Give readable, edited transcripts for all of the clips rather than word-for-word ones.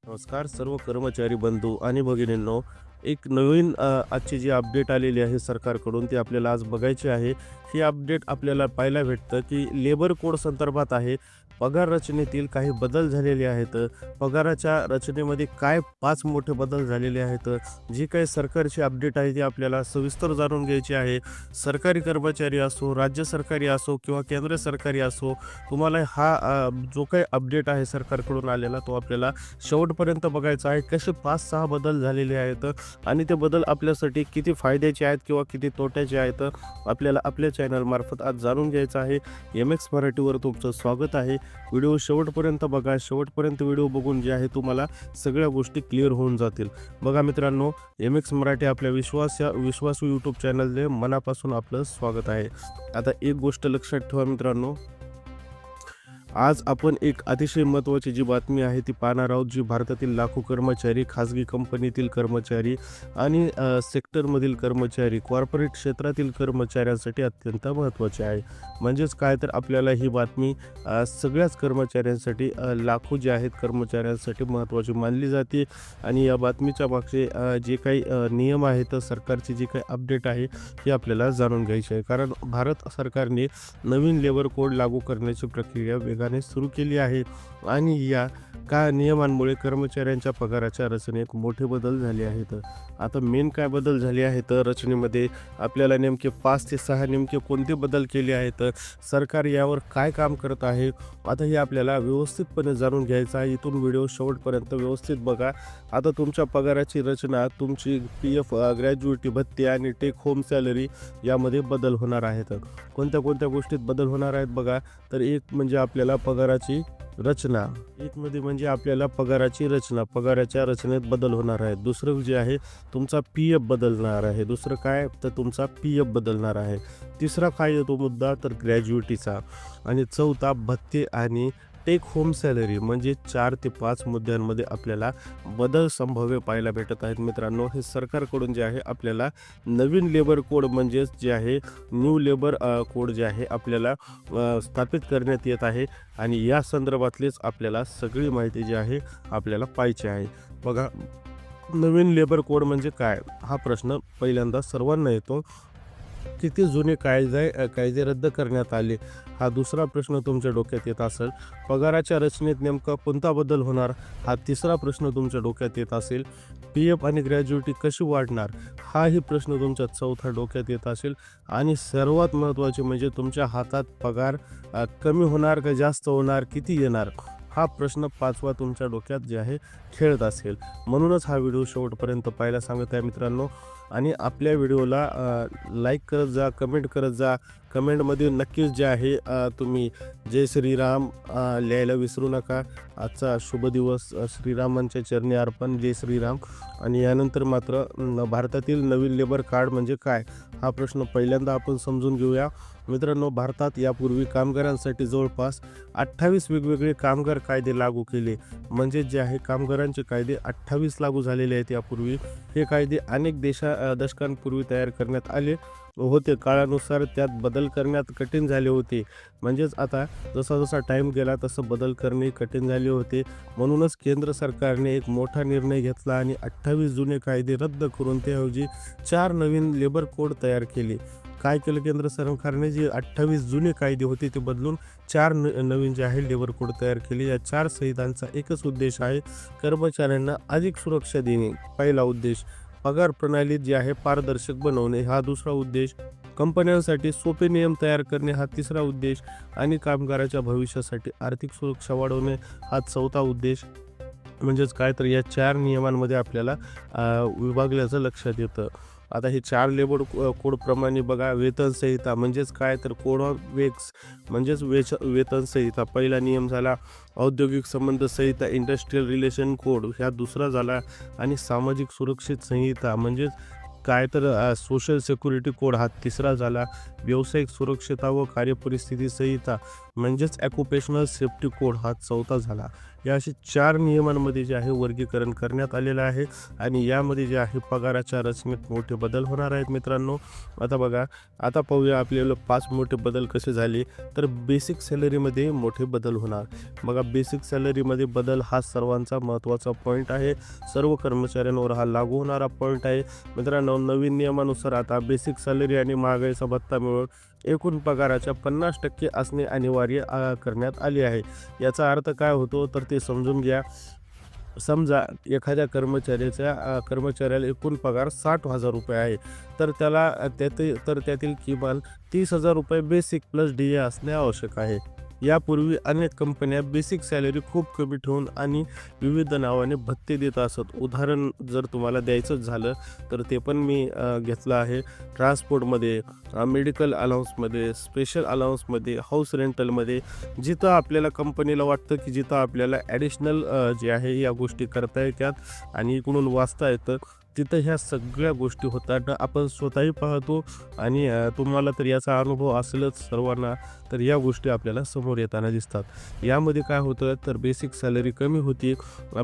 नमस्कार सर्व कर्मचारी बंधू आणि भगिनींनो. एक नवीन आजची जी अपडेट आलेली आहे सरकारकडून ती आपल्याला आज बघायची आहे. ही अपडेट आपल्याला पाहायला भेटतं की लेबर कोड संदर्भात आहे. पगार रचनेतील काही बदल झालेले आहेत. पगाराच्या रचनेमध्ये काय 5 मोठे बदल झालेले आहेत. जी काही सरकारची अपडेट आहे ती आपल्याला सविस्तर जाणून घ्यायची आहे. सरकारी कर्मचारी असो, राज्य सरकारी असो किंवा केंद्र सरकारी असो, तुम्हाला हा जो काही अपडेट आहे सरकारकडून आलेला तो आपल्याला शेवटपर्यंत बघायचं आहे. कसे 5-6 बदल झालेले आहेत आणि ते बदल आपल्यासाठी किती फायद्याचे आहेत किंवा किती तोट्याचे आहेत, आपल्याला आपल्या चॅनलमार्फत आज जाणून घ्यायचं आहे. MX मराठीवर तुमचं स्वागत आहे. व्हिडिओ शेवटपर्यंत बघा. शेवटपर्यंत व्हिडिओ बघून जे आहे तुम्हाला सगळ्या गोष्टी क्लिअर होऊन जातील. बघा मित्रांनो, MX मराठी आपल्या विश्वासू यूट्यूब चॅनलने मनापासून आपलं स्वागत आहे. आता एक गोष्ट लक्षात ठेवा मित्रांनो, आज आपण एक अतिशय महत्त्वाची जी बातमी आहे ती पाहणार आहोत, जी भारतातील लाखो कर्मचारी, खाजगी कंपनीतील कर्मचारी आणि सेक्टरमधील कर्मचारी, कॉर्पोरेट क्षेत्रातील कर्मचाऱ्यांसाठी अत्यंत महत्त्वाची आहे. म्हणजेच काय, तर आपल्याला ही बातमी सगळ्याच कर्मचाऱ्यांसाठी, लाखो जे आहेत कर्मचाऱ्यांसाठी महत्त्वाची मानली जाते. आणि या बातमीच्या मागचे जे काही नियम आहेत, सरकारची जी काही अपडेट आहे ही आपल्याला जाणून घ्यायची आहे. कारण भारत सरकारने नवीन लेबर कोड लागू करण्याची प्रक्रिया वेगाने सुरू केली आहे आणि या नियमांमुळे कर्मचाऱ्यांच्या पगाराच्या रचनेत मोठे बदल झाले आहेत. आता मेन काय बदल झाले आहेत रचनेमध्ये, आपल्याला नेमके 5 ते 6 नेमके कोणते बदल केले आहेत, सरकार यावर काय काम करत आहे, आता हे आपल्याला व्यवस्थितपणे जाणून घ्यायचं आहे. इथून व्हिडिओ शेवटपर्यंत व्यवस्थित बघा. आता तुमच्या पगाराची रचना, तुमची PF, ग्रॅज्युइटी भत्ते आणि टेक होम सॅलरी यामध्ये बदल होणार आहेत. कोणत्या कोणत्या गोष्टीत बदल होणार आहेत बघा. तर एक म्हणजे आपल्याला पगाराची रचना, एक म्हणजे आपल्याला पगाराची रचना, पगाराच्या रचनेत बदल होणार आहे. दुसरं जे आहे तुमचा PF बदलणार आहे. दुसरं काय, तर तुमचा PF बदलणार आहे. तिसरा काय येतो मुद्दा, तर ग्रॅज्युइटीचा. आणि चौथा भत्ते आणि टेक होम सॅलरी. म्हणजे 4 ते 5 मुद्द्यांमध्ये आपल्याला बदल संभाव्य पाहायला भेटत आहेत. मित्रांनो, हे सरकारकडून जे आहे आपल्याला नवीन लेबर कोड, म्हणजेच जे आहे न्यू लेबर कोड जे आहे आपल्याला स्थापित करण्यात येत आहे. आणि या संदर्भातलीच आपल्याला सगळी माहिती जी आहे आपल्याला पाहिजे आहे. बघा, नवीन लेबर कोड म्हणजे काय, हा प्रश्न पहिल्यांदा सर्वांना येतो. किती जुने कायदे रद्द करण्यात आले, हा दुसरा प्रश्न तुमच्या डोक्यात येत असेल. पगाराच्या रचनेत नेमका कोणता बदल होणार, हा तिसरा प्रश्न तुमच्या डोक्यात येत असेल. PF आणि ग्रॅज्युइटी कशी वाढणार, हाही प्रश्न तुमच्या चौथा डोक्यात येत असेल. आणि सर्वात महत्त्वाचे म्हणजे तुमच्या हातात पगार कमी होणार का जास्त होणार, किती येणार, हा प्रश्न 5वा तुमच्या डोक्यात जे आहे खेळत असेल. म्हणूनच हा व्हिडिओ शेवटपर्यंत पाहायला सांगत आहे मित्रांनो. आणि आपल्या व्हिडिओला लाईक करत जा, कमेंट करत जा. कमेंटमध्ये नक्कीच जे आहे तुम्ही जय श्रीराम लिहायला विसरू नका. आजचा शुभ दिवस श्रीरामांच्या चरणी अर्पण, जय श्रीराम. आणि यानंतर मात्र भारतातील नवीन लेबर कार्ड म्हणजे काय, हा प्रश्न पहिल्यांदा आपण समजून घेऊया. मित्रांनो, भारतात यापूर्वी कामगारांसाठी जवळपास 28 वेगवेगळे कामगार कायदे लागू केले. म्हणजे जे आहे कामगारांचे कायदे 28 लागू झालेले आहेत यापूर्वी. हे कायदे अनेक दशकांपूर्वी तयार करण्यात आले होते. काळानुसार त्यात बदल करण्यात कठीण झाले होते. म्हणजेच आता जसा जसा टाईम गेला तसं बदल करणे कठीण झाले होते. म्हणूनच केंद्र सरकारने एक मोठा निर्णय घेतला आणि 28 जुने कायदे रद्द करून त्याऐवजी 4 नवीन लेबर कोड तयार केले. काय केलं केंद्र सरकारने, जे 28 जुने कायदे होते ते बदलून 4 नवीन जे आहे लेबर कोड तयार केले. या 4 संहितांचा एकच उद्देश आहे, कर्मचाऱ्यांना अधिक सुरक्षा देणे पहिला उद्देश, पगार प्रणालीत जे आहे पारदर्शक बनवणे हा दुसरा उद्देश, कंपन्यांसाठी सोपे नियम तयार करणे हा तिसरा उद्देश आणि कामगाराच्या भविष्यासाठी आर्थिक सुरक्षा वाढवणे हा चौथा उद्देश. म्हणजेच काय, तर या 4 नियमांमध्ये आपल्याला विभागल्याचं लक्षात येतं. आता हे 4 लेबर कोडप्रमाणे बघा, वेतन संहिता म्हणजेच काय, तर कोड ऑफ वेक्स म्हणजेच वेतन संहिता पहिला नियम झाला. औद्योगिक संबंध संहिता, इंडस्ट्रियल रिलेशन कोड ह्या दुसरा झाला. आणि सामाजिक सुरक्षित संहिता म्हणजेच काय, तर सोशल सिक्युरिटी कोड हा तिसरा झाला. व्यावसायिक सुरक्षता व कार्यपरिस्थिती संहिता म्हणजेच ऑक्युपेशनल सेफ्टी कोड हा 4था झाला. या असे 4 नियमांमध्ये जे आहे वर्गीकरण करण्यात आलेलं आहे आणि यामध्ये जे आहे पगाराच्या रचनेत मोठे बदल होणार आहेत मित्रांनो. आता बघा, आता पाहूया आपल्याला 5 मोठे बदल कसे झाले. तर बेसिक सॅलरीमध्ये मोठे बदल होणार. बघा, बेसिक सॅलरीमध्ये बदल हा सर्वांचा महत्त्वाचा पॉईंट आहे. सर्व कर्मचाऱ्यांवर हा लागू होणारा पॉईंट आहे मित्रांनो. नवीन नियमानुसार आता बेसिक सॅलरी आणि महागाईचा भत्ता मिळून एकूण पगाराच्या 50% असणे अनिवार्य करण्यात आले आहे. याचा अर्थ काय होतो तर ते समजून घ्या. समजा एखाद्या कर्मचाऱ्याला एकूण पगार 60,000 रुपये आहे, तर त्यातील किमान 30,000 रुपये बेसिक प्लस DA असणे आवश्यक आहे. यापूर्वी अनेक कंपन्या बेसिक सॅलरी खूप कमी ठेवून आणि विविध नावाने भत्ते देत असत. उदाहरण जर तुम्हाला द्यायचंच झालं तर ते पण मी घेतलं आहे. ट्रान्सपोर्टमध्ये, मेडिकल अलाउन्समध्ये, स्पेशल अलाउन्समध्ये, हाऊस रेंटलमध्ये, जिथं आपल्याला कंपनीला वाटतं की जिथं आपल्याला ॲडिशनल जे आहे या गोष्टी करता येतात आणि इकडून वाचता येतं, तिथं ह्या सगळ्या गोष्टी होतात. आपण स्वतःही पाहतो आणि तुम्हाला तर याचा अनुभव असेलच सर्वांना. तर या गोष्टी आपल्याला समोर येताना दिसतात. यामध्ये काय होतं तर बेसिक सॅलरी कमी होती,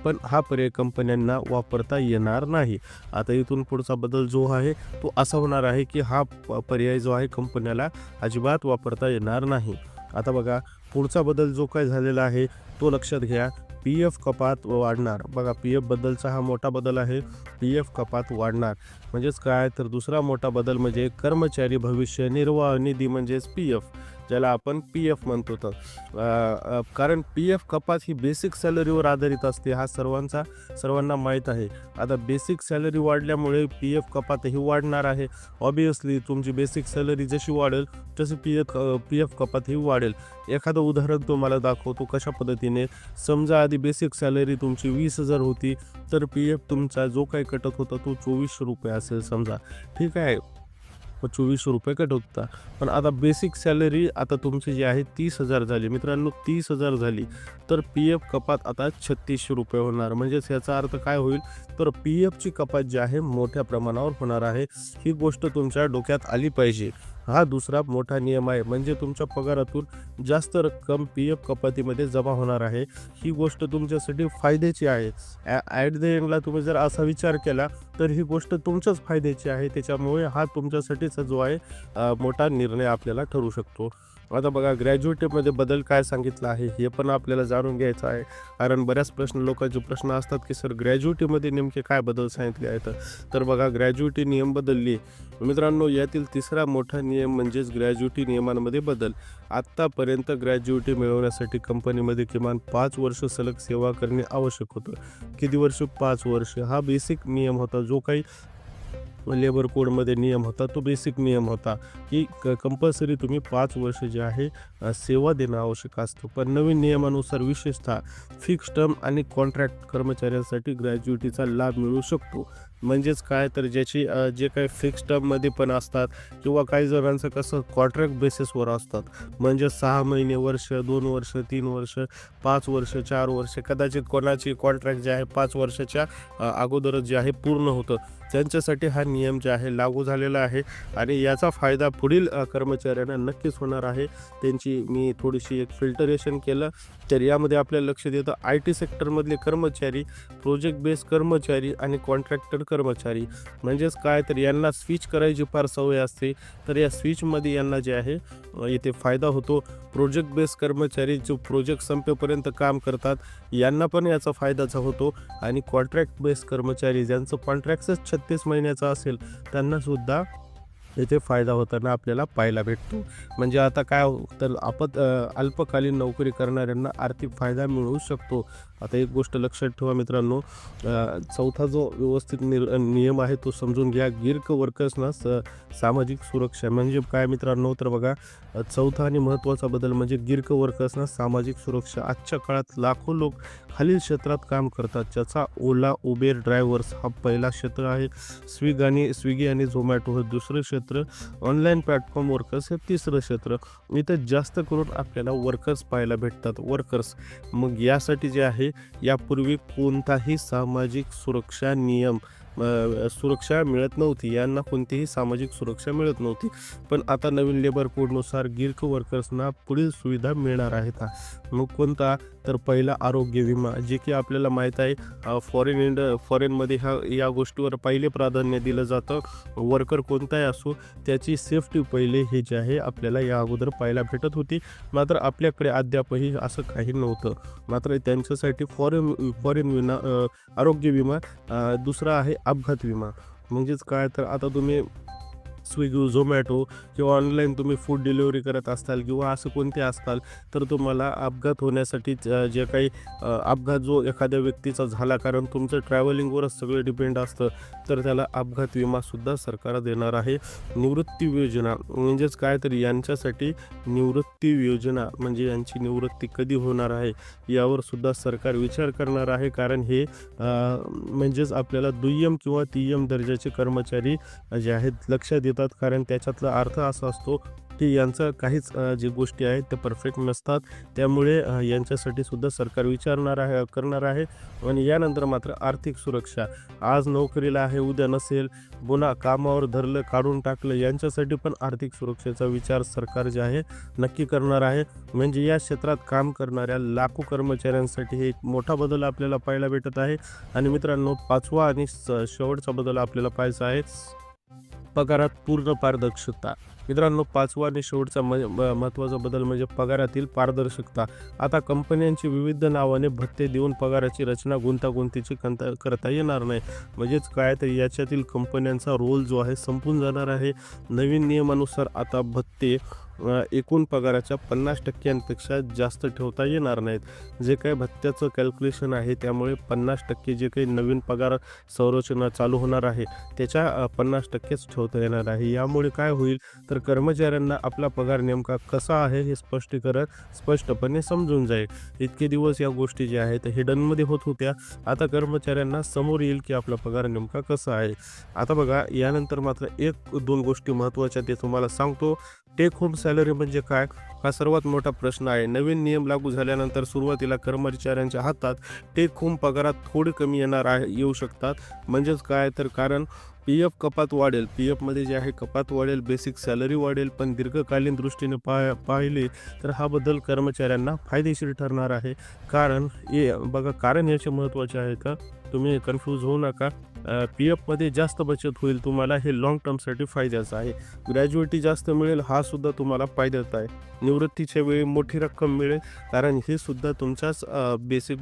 पण हा पर्याय कंपन्यांना वापरता येणार नाही. आता इथून पुढचा बदल जो आहे तो असा होणार आहे की हा पर्याय जो आहे कंपन्याला अजिबात वापरता येणार नाही. आता बघा, पुढचा बदल जो काय झालेला आहे तो लक्षात घ्या. PF कपात वाढणार. बघा, PF बद्दलचा हा मोठा बदल आहे. PF कपात वाढणार म्हणजेच काय तर दुसरा मोठा बदल म्हणजे कर्मचारी भविष्य निर्वाह निधी म्हणजेच PF, ज्याला आपण PF म्हणतो. तर कारण PF कपात ही बेसिक सॅलरीवर आधारित असते, हा सर्वांना माहीत आहे. आता बेसिक सॅलरी वाढल्यामुळे PF कपातही वाढणार आहे. ऑब्वियसली तुमची बेसिक सॅलरी जशी वाढेल तशी PF कपातही वाढेल. एखादं उदाहरण तुम्हाला दाखवतो कशा पद्धतीने. समजा आधी बेसिक सॅलरी तुमची 20,000 होती, तर PF तुमचा जो काही कटत होता तो 2400 रुपये असेल समजा, ठीक आहे. 2400 रुपये कट होता. पण आता बेसिक सॅलरी आता तुमची जी आहे 30,000 झाली मित्रांनो. 30,000 झाली तर PF कपात आता 3600 रुपये होणार. म्हणजेच याचा अर्थ काय होईल तर PFची कपात जी आहे मोठ्या प्रमाणावर होणार आहे. ही गोष्ट तुमच्या डोक्यात आली पाहिजे. हा दुसरा मोठा नियम आहे. म्हणजे तुमच्या पगारातून जास्त रक्कम PF कपातीमध्ये जमा होणार आहे. ही गोष्ट तुमच्यासाठी फायद्याची आहे. ॲट द एंडला तुम्ही जर असा विचार केला तर ही गोष्ट तुमच्याच फायद्याची आहे. त्याच्यामुळे हा तुमच्यासाठीचा जो आहे मोठा निर्णय आपल्याला ठरू शकतो. आता बघा, ग्रॅज्युएटीमध्ये बदल काय सांगितला आहे हे पण आपल्याला जाणून घ्यायचं आहे. कारण बऱ्याच लोकांचे प्रश्न असतात की सर ग्रॅज्युएटीमध्ये नेमके काय बदल सांगितले आहेत. तर बघा, ग्रॅज्युएटी नियम बदलले मित्रांनो. यातील तिसरा मोठा नियम म्हणजेच ग्रॅज्युएटी नियमांमध्ये बदल. आत्तापर्यंत ग्रॅज्युएटी मिळवण्यासाठी कंपनीमध्ये किमान 5 वर्ष सलग सेवा करणे आवश्यक होतं. किती वर्ष? 5 वर्ष. हा बेसिक नियम होता. जो काही लेबर कोडमध्ये नियम होता तो बेसिक नियम होता की कंपल्सरी तुम्ही 5 वर्ष जे आहे सेवा देणं आवश्यक असतं. पण नवीन नियमानुसार विशेषतः फिक्स टर्म आणि कॉन्ट्रॅक्ट कर्मचाऱ्यांसाठी ग्रॅज्युएटीचा लाभ मिळू शकतो. म्हणजेच काय तर ज्याची जे काही फिक्स टर्ममध्ये पण असतात किंवा काही जणांचं कसं कॉन्ट्रॅक्ट बेसिसवर असतात. म्हणजे 6 महिने, वर्ष, 2 वर्ष, 3 वर्ष, 5 वर्ष, 4 वर्ष, कदाचित कोणाची कॉन्ट्रॅक्ट जे आहे 5 वर्षाच्या अगोदरच जे आहे पूर्ण होतं. त्यांच्यासाठी हा नियम जे आहे लागू झालेला आहे आणि याचा फायदा पुढील कर्मचाऱ्यांना नक्कीच होणार आहे. त्यांची मी थोडीशी एक फिल्टरेशन केलं तर यामध्ये आपल्याला लक्षात येतं IT सेक्टरमधले कर्मचारी, प्रोजेक्ट बेस कर्मचारी आणि कॉन्ट्रॅक्टर कर्मचारी. म्हणजेच काय तर यांना स्विच करायची फार सवय असते. तर या स्विचमध्ये यांना जे आहे इथे फायदा होतो. प्रोजेक्ट बेस कर्मचारी जो प्रोजेक्ट संपेपर्यंत काम करतात यांना पण याचा फायदाचा होतो आणि कॉन्ट्रॅक्ट बेस कर्मचारी ज्यांचं कॉन्ट्रॅक्टच 36 महिन्याचं असेल त्यांना सुद्धा याचे फायदा होताना आपल्याला पाहायला भेटतो. म्हणजे आता काय तर अल्पकालीन नोकरी करणाऱ्यांना आर्थिक फायदा मिळू शकतो. आता एक गोष्ट लक्षात ठेवा मित्रांनो, चौथा जो व्यवस्थित नियम आहे तो समजून घ्या. गिर्क वर्कर्सना सामाजिक सुरक्षा. म्हणजे काय मित्रांनो तर बघा, चौथा आणि महत्त्वाचा बदल म्हणजे गिर्क वर्कर्सना सामाजिक सुरक्षा. आजच्या काळात लाखो लोक खालील क्षेत्रात काम करतात, ज्याचा ओला, उबेर ड्रायव्हर्स हा पहिला क्षेत्र आहे. स्विगी आणि झोमॅटो हे दुसरं क्षेत्र. ऑनलाईन प्लॅटफॉर्म वर्कर्स हे तिसरं क्षेत्र. इथं जास्त करून आपल्याला वर्कर्स पाहायला भेटतात. वर्कर्स मग यासाठी जे आहे यापूर्वी कोणताही सामाजिक सुरक्षा नियम सुरक्षा मिळत नव्हती, यांना कोणतीही सामाजिक सुरक्षा मिळत नव्हती. पण आता नवीन लेबर कोडनुसार गिग वर्कर्सना पुढील सुविधा मिळणार आहेत. मग कोणता? तर पहिला आरोग्य विमा, जे की आपल्याला माहीत आहे फॉरेनमध्ये या गोष्टीवर पहिले प्राधान्य दिलं जातं. वर्कर कोणताही असो त्याची सेफ्टी पहिले हे जे आहे आपल्याला या अगोदर पाहायला भेटत होती. मात्र आपल्याकडे अद्यापही असं काही नव्हतं. मात्र त्यांच्यासाठी फॉरेन विमा आरोग्य विमा. दुसरा आहे अपघात विमा. म्हणजेच काय? तर आता तुम्ही स्विगी, झोमॅटो किंवा ऑनलाईन तुम्ही फूड डिलिव्हरी करत असताल किंवा असं कोणते असताल, तर तुम्हाला अपघात होण्यासाठी जे काही अपघात जो एखाद्या व्यक्तीचा झाला, कारण तुमचं ट्रॅव्हलिंगवरच सगळं डिपेंड असतं, तर त्याला अपघात विमासुद्धा सरकार देणार आहे. निवृत्ती योजना म्हणजेच काय? तर यांच्यासाठी निवृत्ती योजना म्हणजे यांची निवृत्ती कधी होणार आहे यावर सुद्धा सरकार विचार करणार आहे. कारण हे म्हणजेच आपल्याला दुय्यम किंवा तिय्यम दर्जाचे कर्मचारी जे आहेत लक्षात येतात. कारण त्याच्यातला अर्थ असा असतो की यांचं काहीच जे गोष्टी आहेत त्या परफेक्ट नसतात. त्यामुळे यांच्यासाठी सुद्धा सरकार करणार आहे. आणि यानंतर मात्र आर्थिक सुरक्षा. आज नोकरीला आहे, उद्या नसेल, पुन्हा कामावर धरलं, काढून टाकलं, यांच्यासाठी पण आर्थिक सुरक्षेचा विचार सरकार जे आहे नक्की करणार आहे. म्हणजे या क्षेत्रात काम करणाऱ्या लाखो कर्मचाऱ्यांसाठी हे एक मोठा बदल आपल्याला पाहायला भेटत आहे. आणि मित्रांनो, पाचवा आणि शेवटचा बदल आपल्याला पाहायचा आहे पगारात पूर्ण पारदर्शकता. मित्रांनो, पाचवा आणि शेवटचा महत्त्वाचा बदल म्हणजे पगारातील पारदर्शकता. आता कंपन्यांची विविध नावाने भत्ते देऊन पगाराची रचना गुंतागुंतीची करता येणार नाही. म्हणजेच काय? तर याच्यातील कंपन्यांचा रोल जो आहे संपून जाणार आहे. नवीन नियमानुसार आता भत्ते एकूण पगाराच्या 50% जास्त ठेवता येणार नाहीत. जे काही भत्त्याचं कॅल्क्युलेशन आहे त्यामुळे 50% जे काही नवीन पगार संरचना चालू होणार आहे त्याच्या 50%च ठेवता येणार आहे. यामुळे काय होईल? तर कर्मचाऱ्यांना आपला पगार नेमका कसा आहे हे स्पष्टपणे समजून जाईल. इतके दिवस या गोष्टी ज्या आहेत हिडनमध्ये होत होत्या, आता कर्मचाऱ्यांना समोर येईल की आपला पगार नेमका कसा आहे. आता बघा, यानंतर मात्र 1-2 गोष्टी महत्त्वाच्या ते तुम्हाला सांगतो. टेक होम सॅलरी म्हणजे काय? हा सर्वात मोठा प्रश्न आहे. नवीन नियम लागू झाल्यानंतर सुरुवातीला कर्मचाऱ्यांच्या हातात टेक होम पगारात थोडे कमी येऊ शकतात. म्हणजेच काय? तर कारण PF कपात वाढेल, PFमध्ये जे आहे कपात वाढेल, बेसिक सॅलरी वाढेल. पण दीर्घकालीन दृष्टीने पाहिले तर हा बदल कर्मचाऱ्यांना फायदेशीर ठरणार आहे. कारण कारण याचे महत्त्वाचे आहे का? तुम्ही कन्फ्यूज होऊ नका. PFमध्ये जास्त बचत होईल तुम्हाला, हे लॉंग टर्मसाठी फायद्याचं आहे. ग्रॅज्युएटी जास्त मिळेल, हा सुद्धा तुम्हाला फायद्याचा आहे. निवृत्तीच्या वेळी मोठी रक्कम मिळेल, कारण हे सुद्धा तुमच्याच बेसिक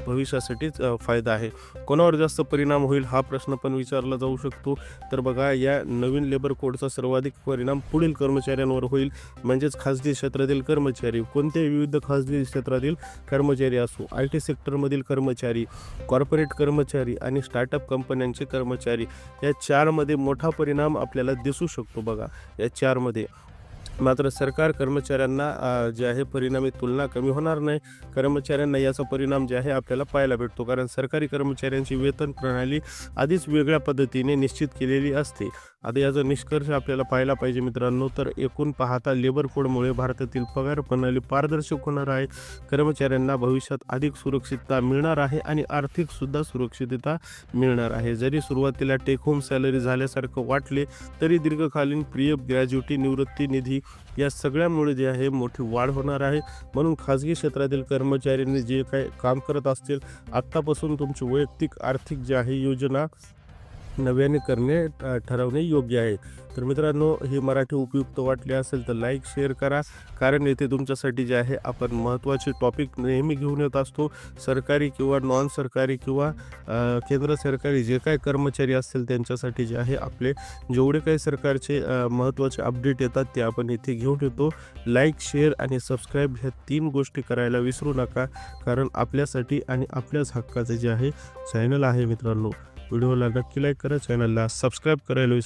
भविष्यासाठीच फायदा आहे. कोणावर जास्त परिणाम होईल हा प्रश्न पण विचारला जाऊ शकतो. तर बघा, या नवीन लेबर कोडचा सर्वाधिक परिणाम पुढील कर्मचाऱ्यांवर होईल. म्हणजेच खाजगी क्षेत्रातील कर्मचारी, कोणत्याही विविध खाजगी क्षेत्रातील कर्मचारी असो, IT सेक्टरमधील कर्मचारी, कॉर्पोरेट कर्मचारी आणि स्टार्टअप कंपन्यांचे कर्मचारी, या 4मध्ये मोठा परिणाम आपल्याला दिसू शकतो. बघा, या 4मध्ये मात्र सरकार कर्मचाऱ्यांना जे आहे परिणामी तुलना कमी होणार नाही. कर्मचाऱ्यांना याचा परिणाम जे आहे आपल्याला पाहायला भेटतो. कारण सरकारी कर्मचाऱ्यांची वेतन प्रणाली आधीच वेगळ्या पद्धतीने निश्चित केलेली असते. आता याचा निष्कर्ष आपल्याला पाहायला पाहिजे मित्रांनो. तर एकूण पाहता लेबर कोडमुळे भारतातील पगार प्रणाली पारदर्शक होणार आहे. कर्मचाऱ्यांना भविष्यात अधिक सुरक्षितता मिळणार आहे आणि आर्थिक सुद्धा सुरक्षितता मिळणार आहे. जरी सुरुवातीला टेक होम सॅलरी झाल्यासारखं वाटले तरी दीर्घकालीन PF, ग्रॅज्युएटी, निवृत्ती निधी या सगळ्यामुळे जे आहे मोठी वाढ होणार आहे. म्हणून खाजगी क्षेत्रातील कर्मचाऱ्यांनी जे काही काम करत असतील, आत्तापासून तुमची वैयक्तिक आर्थिक जी आहे योजना नव्याने ठरवणे योग्य आहे. तर मित्रांनो, ही मराठी उपयुक्त वाटली असेल तर लाईक शेअर करा. कारण येथे तुमच्यासाठी जे आहे आपण महत्त्वाचे टॉपिक नेहमी घेऊन येत असतो. सरकारी किंवा नॉन सरकारी किंवा केंद्र सरकारी जे काही कर्मचारी असतील त्यांच्यासाठी जे आहे आपले जेवढे काही सरकारचे महत्त्वाचे अपडेट येतात ते आपण इथे घेऊन येतो. लाईक, शेअर आणि सबस्क्राईब ह्या 3 गोष्टी करायला विसरू नका. कारण आपल्यासाठी आणि आपल्याच हक्काचे जे आहे चॅनल आहे मित्रांनो. व्हिडिओला नक्की लाईक करा, चॅनलला सबस्क्राईब करायला विसरू